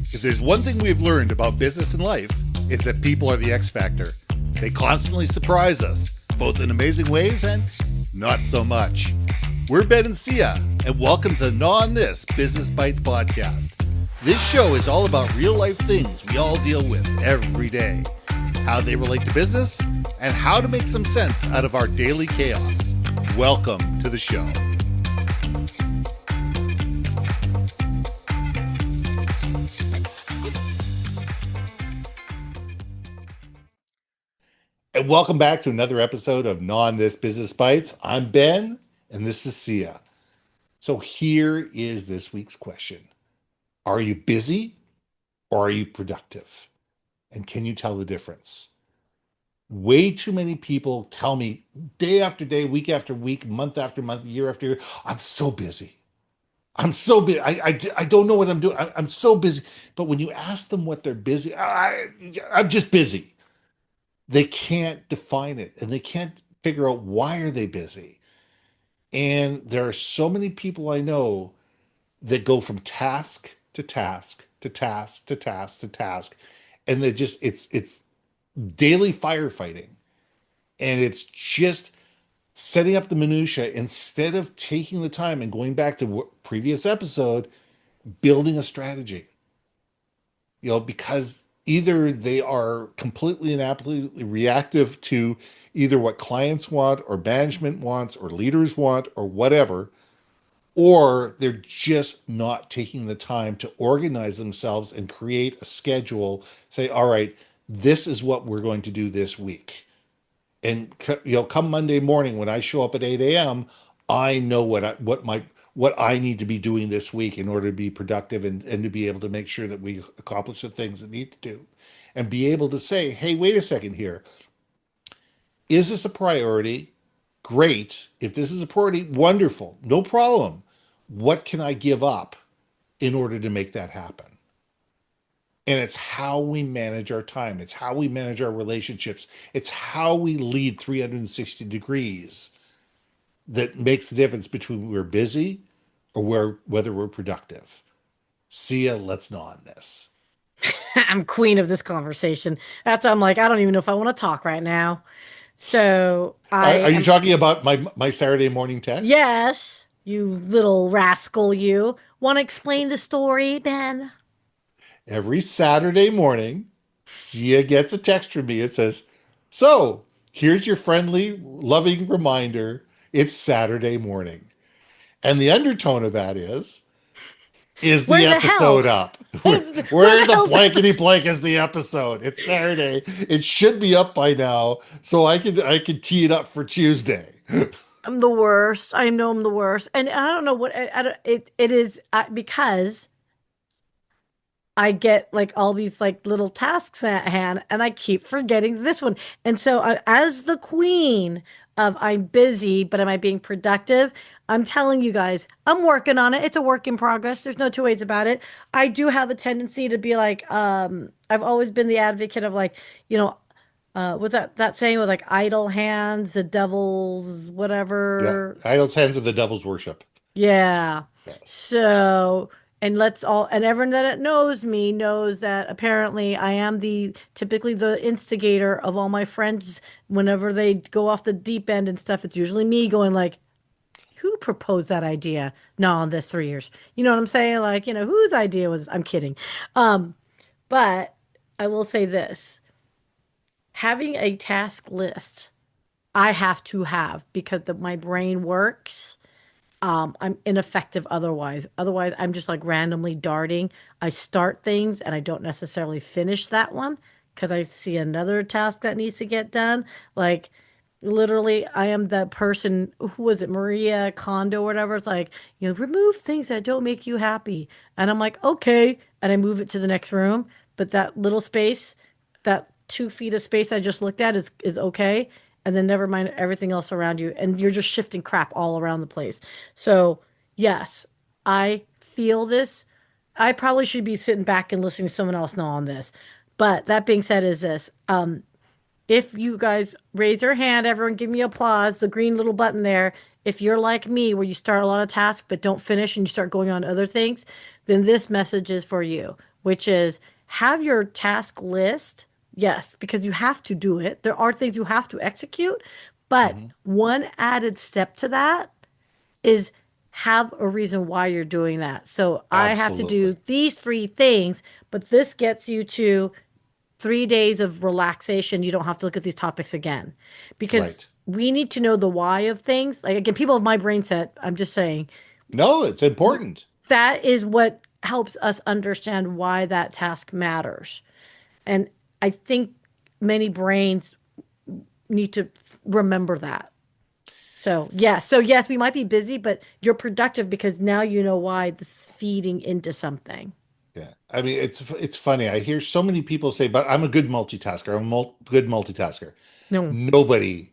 If there's one thing we've learned about business and life, it's that people are the X factor. They constantly surprise us, both in amazing ways and not so much. We're Ben and Syya, and welcome to the Gnaw on This Business Bites podcast. This show is all about real life things we all deal with every day, how they relate to business, and how to make some sense out of our daily chaos. Welcome to the show. And welcome back to another episode of Gnaw on This Business Bites. I'm Ben, and this is Syya. So here is this week's question. Are you busy or are you productive? And can you tell the difference? Way too many people tell me day after day, week after week, month after month, year after year, I'm so busy. I'm so busy. I don't know what I'm doing. I'm so busy. But when you ask them what they're busy, I'm just busy. They can't define it and they can't figure out why are they busy. And there are so many people I know that go from task to task to task to task to task, and they just it's daily firefighting, and it's just setting up the minutia instead of taking the time and going back to previous episode, building a strategy. Because either they are completely and absolutely reactive to either what clients want or management wants or leaders want or whatever, or they're just not taking the time to organize themselves and create a schedule, say, all right, this is what we're going to do this week. And come Monday morning when I show up at 8 a.m., I know what I need to be doing this week in order to be productive and to be able to make sure that we accomplish the things that need to do. And be able to say, hey, wait a second here. Is this a priority? Great. If this is a priority, wonderful. No problem. What can I give up in order to make that happen? And it's how we manage our time. It's how we manage our relationships. It's how we lead 360 degrees that makes the difference between we're busy or whether we're productive. Syya, let's gnaw on this. I'm queen of this conversation. That's why I'm like, I don't even know if I want to talk right now. So I Are you am, talking about my Saturday morning text? yes, you little rascal, you want to explain the story, Ben? Every Saturday morning, Syya gets a text from me. It says, so here's your friendly, loving reminder. It's Saturday morning. And the undertone of that is the Where the hell? episode up? Where Where the the hell's blankety episode? blank is the episode? It's Saturday. It should be up by now, so I can tee it up for Tuesday. I'm the worst. I know I'm the worst, and I don't know what I don't, it is because I get like all these like little tasks at hand and I keep forgetting this one. And so as the queen of I'm busy, but am I being productive? I'm telling you guys, I'm working on it. It's a work in progress. There's no two ways about it. I do have a tendency to be like, I've always been the advocate of like, what's that saying with like idle hands, the devil's Yeah, whatever. idle hands of the devil's worship. Yeah. Yes. So, and let's all, and everyone that knows me knows that apparently I am typically the instigator of all my friends. Whenever they go off the deep end and stuff, it's usually me going like, who proposed that idea? No, in this 3 years. You know what I'm saying? Like, whose idea was, I'm kidding. Um, but I will say this, having a task list, I have to have because my brain works. I'm ineffective otherwise. Otherwise, I'm just like randomly darting. I start things and I don't necessarily finish that one because I see another task that needs to get done. Like literally, I am that person. Who was it? Maria Kondo or whatever. It's like, remove things that don't make you happy. And I'm like, okay. And I move it to the next room. But that little space, that 2 feet of space I just looked at is okay, and then never mind everything else around you, and you're just shifting crap all around the place. So yes, I feel this. I probably should be sitting back and listening to someone else know on this. But that being said, is this if you guys raise your hand, everyone give me applause, the green little button there. If you're like me, where you start a lot of tasks but don't finish and you start going on to other things, then this message is for you. which is have your task list. Yes, because you have to do it. There are things you have to execute, but Hmm. one added step to that is have a reason why you're doing that. So I have to do Absolutely. these three things, but this gets you to 3 days of relaxation. You don't have to look at these topics again because Right. we need to know the why of things. Like, again, people of my brain set, I'm just saying, No, it's important. that is what helps us understand why that task matters. And I think many brains need to remember that. So yes, we might be busy, but you're productive because now you know why this is feeding into something. Yeah. I mean, it's funny. I hear so many people say, "But I'm a good multitasker. I'm a good multitasker." No. Nobody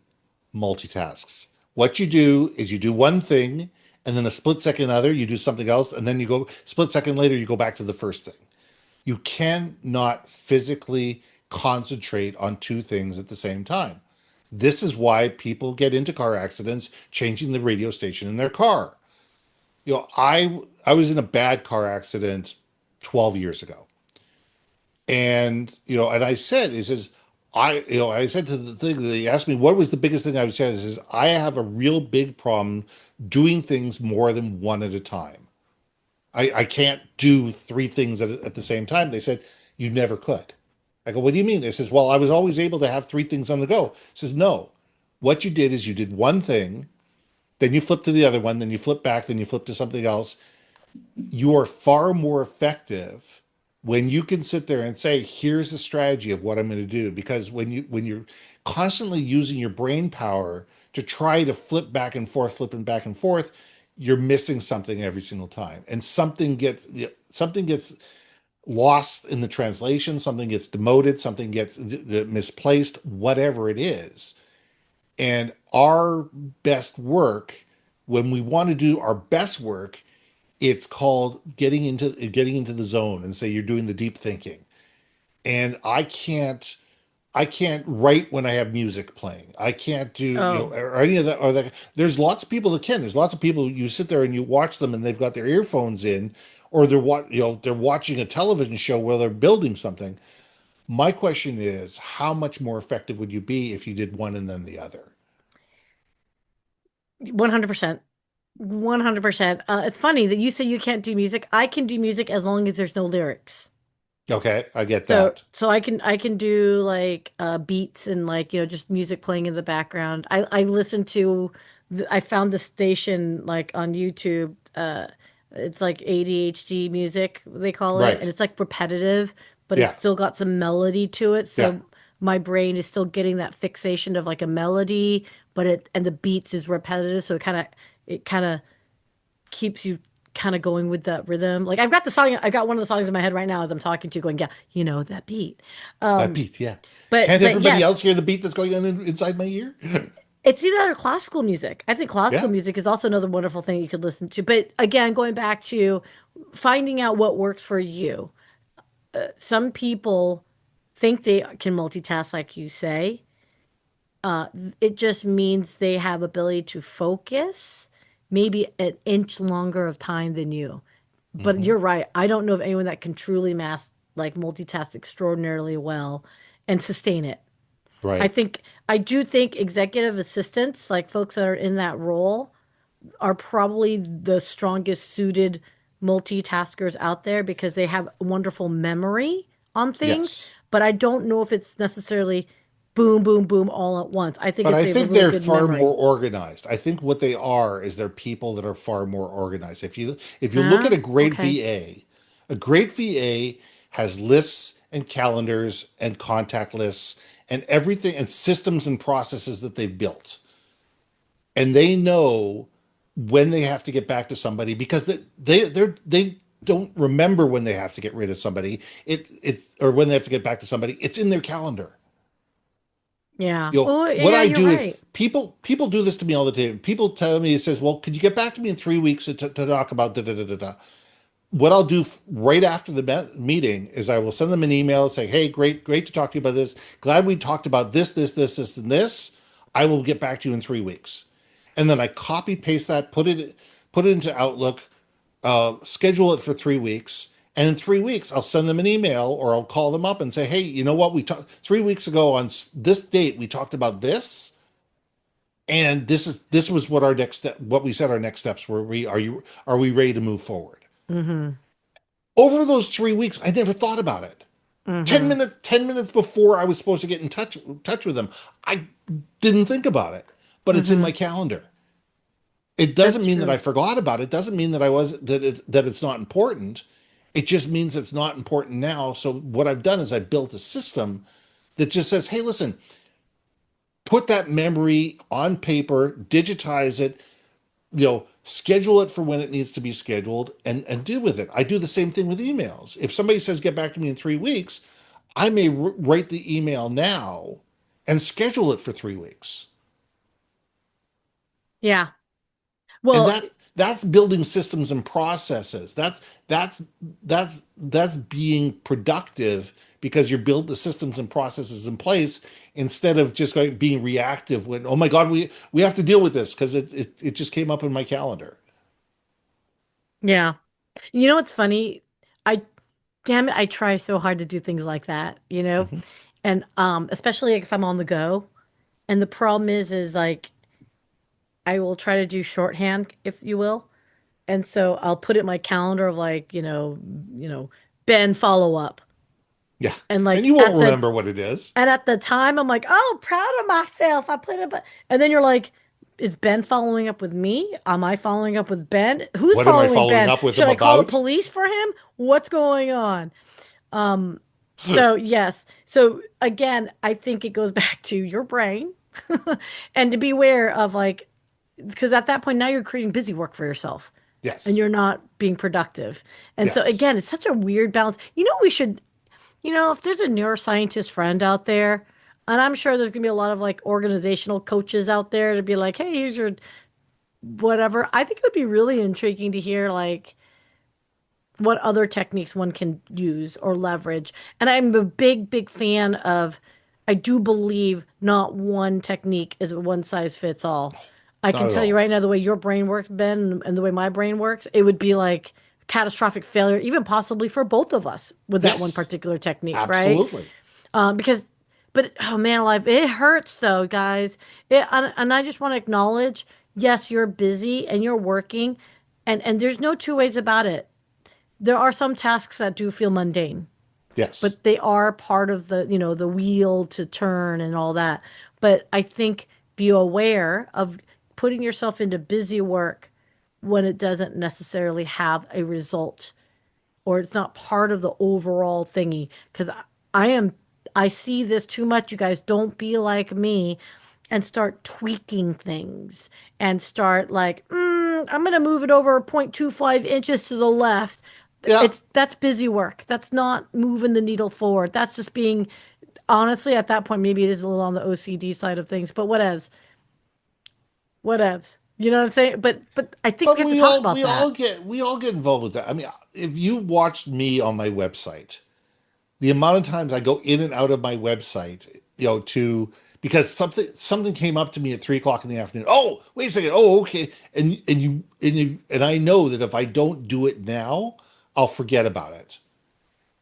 multitasks. What you do is you do one thing, and then a split second other, you do something else, and then you go split second later, you go back to the first thing. You cannot physically concentrate on two things at the same time. This is why people get into car accidents changing the radio station in their car. I was in a bad car accident 12 years ago. And and I said, he says, I said to the thing, they asked me what was the biggest thing I was saying. He says, I have a real big problem doing things more than one at a time. I can't do three things at the same time. They said, you never could. I go, what do you mean? He says, well, I was always able to have three things on the go. He says, no. What you did is you did one thing, then you flip to the other one, then you flip back, then you flip to something else. You are far more effective when you can sit there and say, here's the strategy of what I'm going to do. Because when you're constantly using your brain power to try to flip back and forth, flipping back and forth, you're missing something every single time. And something gets lost in the translation, something gets demoted, something gets misplaced, whatever it is. And our best work, when we want to do our best work, it's called getting into the zone and say you're doing the deep thinking. And I can't write when I have music playing. I can't do, Oh, or any of that. Or that. There's lots of people that can. There's lots of people you sit there and you watch them and they've got their earphones in, or they're watching a television show where they're building something. My question is, how much more effective would you be if you did one and then the other? 100%. 100%. It's funny that you say you can't do music. I can do music as long as there's no lyrics. Okay, I get So that. so I can do like beats and like just music playing in the background. I listen to I found the station like on YouTube. It's like ADHD music they call it, Right. and it's like repetitive, but it's Yeah. still got some melody to it. Yeah. So my brain is still getting that fixation of like a melody, but it and the beats is repetitive, so it kind of keeps you kind of going with that rhythm. Like I've got one of the songs in my head right now as I'm talking to you, going, yeah, that beat. That Um, beat, yeah. but Can't but everybody yes, else hear the beat that's going on inside my ear? it's either that or classical music. I think classical Yeah. music is also another wonderful thing you could listen to. But again, going back to finding out what works for you. Some people think they can multitask, like you say. It just means they have ability to focus maybe an inch longer of time than you. But Hmm. you're right. I don't know of anyone that can truly like multitask extraordinarily well and sustain it. I Right. think I do think executive assistants, like folks that are in that role, are probably the strongest suited multitaskers out there because they have wonderful memory on things. Yes. But I don't know if it's necessarily boom, boom, boom all at once. I think But it's I they have a think really they're good far memory. more organized. I think what they are is they're people that are far more organized. If you look at Ah, a great okay. VA, a great VA has lists and calendars and contact lists and everything and systems and processes that they've built. And they know when they have to get back to somebody because they don't remember when they have to get rid of somebody. It's or when they have to get back to somebody. It's in their calendar. Yeah. Oh, What yeah, I you're do is right. people do this to me all the time. People tell me, it says, well, could you get back to me in 3 weeks to talk about da da da da da. What I'll do right after the meeting is I will send them an email saying, hey, great to talk to you about this. Glad we talked about this, and this. I will get back to you in 3 weeks. And then I copy paste that, put it into Outlook, schedule it for 3 weeks, And in 3 weeks, I'll send them an email or I'll call them up and say, hey, you know what? We talked 3 weeks ago on this date, we talked about this. And this was what our next step, what we said our next steps were. Are we ready to move forward? Mm-hmm. Over those 3 weeks, I never thought about it. 10 Mm-hmm. minutes, 10 minutes before I was supposed to get in touch with them, I didn't think about it, but it's in Mm-hmm. my calendar. It doesn't That's mean that true. I forgot about it. Doesn't mean that I was that it's not important. It just means it's not important now. So what I've done is I built a system that just says, "Hey, listen, put that memory on paper, digitize it, schedule it for when it needs to be scheduled, and deal with it." I do the same thing with emails. If somebody says get back to me in 3 weeks, I may write the email now and schedule it for 3 weeks. Yeah. And Well, that's building systems and processes. That's being productive because you build the systems and processes in place instead of just like being reactive when, oh my God, we have to deal with this because it just came up in my calendar. yeah. You know what's funny? I damn it, I try so hard to do things like that, you know? Mhm. And especially like if I'm on the go. And the problem is like I will try to do shorthand, if you will. And so I'll put it in my calendar of like, Ben follow up. Yeah. And And like you won't remember what it is. at the time I'm like, oh, proud of myself. I put it, and then you're like, is Ben following up with me? Am I following up with Ben? Who's What am I following following Ben? up with Should them I call the about? police for him? What's going on? Um, so yes. So again, I think it goes back to your brain and to be aware of like, because at that point now you're creating busy work for yourself and Yes. you're not being productive. And so Yes. again, it's such a weird balance. We should, if there's a neuroscientist friend out there, and I'm sure there's gonna be a lot of like organizational coaches out there to be like, hey, here's your whatever. I think it would be really intriguing to hear like what other techniques one can use or leverage. And I'm a big, big fan of, I do believe not one technique is a one size fits all. I can Not at tell you all. right now, the way your brain works, Ben, and the way my brain works, it would be like catastrophic failure, even possibly for both of us with that one Yes. particular technique, right? Absolutely. Because, but oh man, alive, it hurts though, guys. And I just want to acknowledge, yes, you're busy and you're working, and there's no two ways about it. There are some tasks that do feel mundane, Yes. but they are part of the wheel to turn and all that. But I think be aware of putting yourself into busy work when it doesn't necessarily have a result or it's not part of the overall thingy. Because I see this too much. You guys don't be like me and start tweaking things and start like, I'm going to move it over 0.25 inches to the left. Yeah. That's busy work. That's not moving the needle forward. That's just being, honestly, at that point, maybe it is a little on the OCD side of things, but whatevs, whatevs. You know what I'm saying? But I think we But have to talk about that. we all get involved with that. I mean, if you watched me on my website, the amount of times I go in and out of my website, to because something came up to me at 3 o'clock in the afternoon. Oh, wait a second. Oh, okay. And I know that if I don't do it now, I'll forget about it.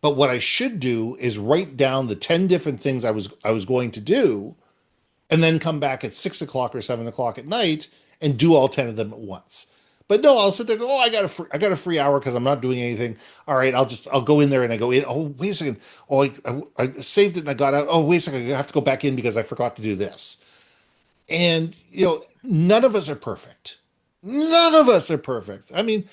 But what I should do is write down the 10 different things I was going to do, and then come back at 6 o'clock or 7 o'clock at night and do all 10 of them at once. But no, I'll sit there. Oh, I got a free hour because I'm not doing anything. All right, I'll go in there and I go in. Oh, wait a second. Oh, I saved it and I got out. Oh, wait a second. I have to go back in because I forgot to do this. And none of us are perfect. None of us are perfect. I mean,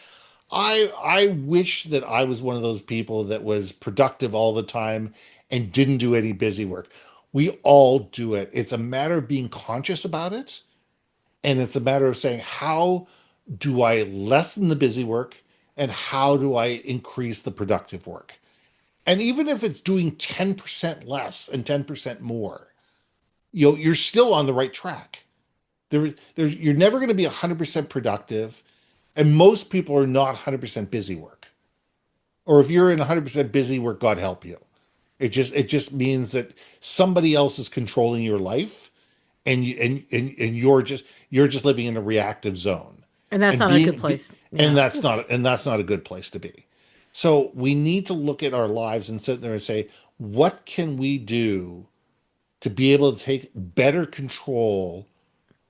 I wish that I was one of those people that was productive all the time and didn't do any busy work. We all do it. It's a matter of being conscious about it, and it's a matter of saying, how do I lessen the busy work and how do I increase the productive work? And even if it's doing 10% less and 10% more, you're still on the right track. You're never going to be 100% productive, and most people are not 100% busy work. Or if you're in 100% busy work, God help you. It just means that somebody else is controlling your life, and you're just living in a reactive zone, And that's and not a good being place. and Yeah. that's not a good place to be. So we need to look at our lives and sit there and say, what can we do to be able to take better control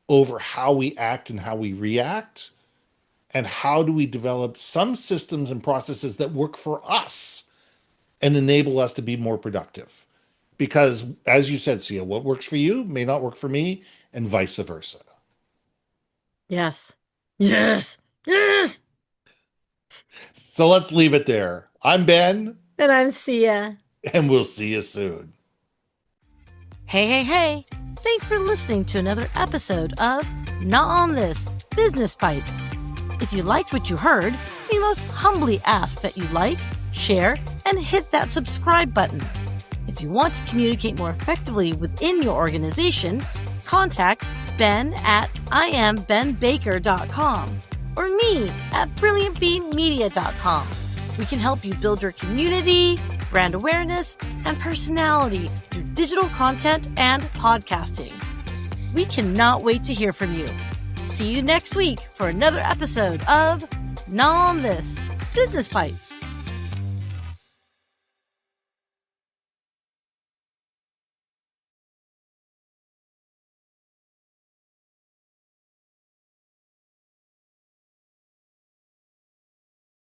over how we act and how we react? And how do we develop some systems and processes that work for us and enable us to be more productive? Because, as you said, Sia, what works for you may not work for me, and vice versa. Yes. Yes. Yes. So let's leave it there. I'm Ben, And I'm Sia. and we'll see you soon. Hey, hey, hey. Thanks for listening to another episode of Not On This Business Bites. If you liked what you heard, we most humbly ask that you like, share, and hit that subscribe button. If you want to communicate more effectively within your organization, contact Ben at IamBenBaker.com or me at BrilliantBeanMedia.com. We can help you build your community, brand awareness, and personality through digital content and podcasting. We cannot wait to hear from you. See you next week for another episode of Not On This Business Bites.